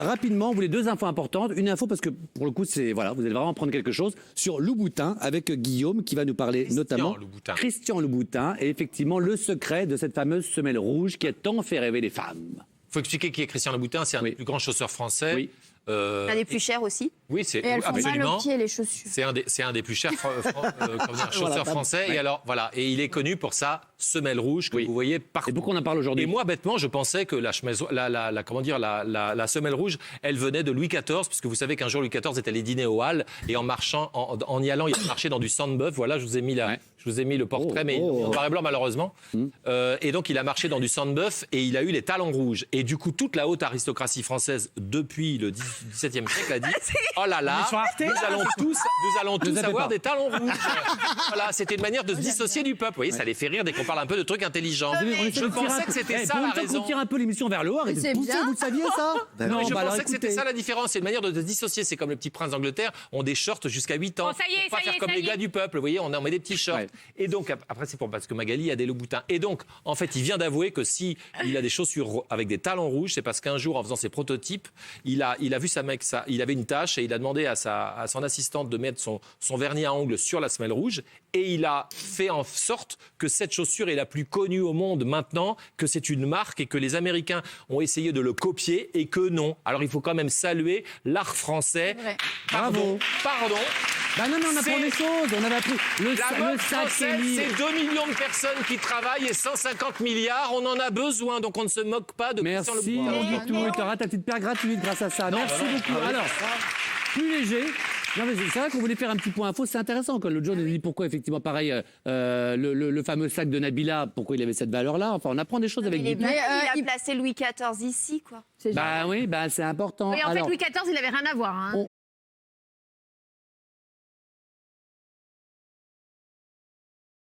rapidement, vous voulez deux infos importantes. Une info parce que pour le coup, c'est voilà, vous allez vraiment prendre quelque chose sur Louboutin avec Guillaume qui va nous parler notamment Louboutin. Christian Louboutin et effectivement le secret de cette fameuse semelle rouge qui a tant fait rêver les femmes. Il faut expliquer qui est Christian Louboutin, c'est un des plus grands chausseurs français. Oui. Un des plus chers aussi. Oui, c'est Et elles font absolument. mal aux pieds, les chaussures. C'est un des plus chers chausseurs français. Ouais. Et alors voilà, et il est connu pour sa semelle rouge que vous voyez partout. Et pourquoi on en parle aujourd'hui? Et moi, bêtement, je pensais que la semelle rouge, elle venait de Louis XIV, puisque vous savez qu'un jour Louis XIV était allé dîner au Halles et en marchant, en y allant, il marchait dans du sang de bœuf. Voilà, je vous ai mis le portrait, mais en noir et blanc malheureusement. Et donc il a marché dans du sang de bœuf et il a eu les talons rouges. Et du coup, toute la haute aristocratie française depuis le XVIIe siècle a dit oh là là, nous allons tous avoir des talons rouges. Voilà, c'était une manière de se dissocier du peuple. Vous voyez, ça les fait rire dès qu'on parle un peu de trucs intelligents. Je pensais que c'était ça la raison. On tire un peu l'émission vers le haut, arrêtez de pousser, vous le saviez ça? Non, je pensais que c'était ça la différence. C'est une manière de se dissocier. C'est comme le petit prince d'Angleterre, ont des shorts jusqu'à 8 ans. Bon, ça y est, pour pas ça y faire est, comme ça les y gars est. du peuple. Vous voyez, on met des petits shorts. Ouais. Et donc, après, c'est parce que Magali a des Louboutins. Et donc, en fait, il vient d'avouer que si il a des chaussures avec des talons rouges, c'est parce qu'un jour, en faisant ses prototypes, il a vu il avait une tâche et il a demandé à son assistante de mettre son vernis à ongles sur la semelle rouge. Et il a fait en sorte que cette chaussure est la plus connue au monde maintenant, que c'est une marque et que les Américains ont essayé de le copier et que non. Alors il faut quand même saluer l'art français. Bravo. Pardon. Bah non, mais on apprend des choses. On avait appris le La mode sac française, Élie. c'est 2 millions de personnes qui travaillent et 150 milliards. On en a besoin, donc on ne se moque pas de Merci, Christian Louboutin. on dit tout. Et tu auras ta petite paire gratuite grâce à ça. Merci beaucoup. Alors, plus léger. Non, mais c'est vrai qu'on voulait faire un petit point info, c'est intéressant. Quand l'autre jour, on nous dit pourquoi, effectivement, pareil, le fameux sac de Nabila, pourquoi il avait cette valeur-là. Enfin, on apprend des choses avec Il est du bien, il a placé Louis XIV ici, quoi. Bah oui, bah c'est important. Oui, en fait, Alors, Louis XIV, il avait rien à voir. Hein.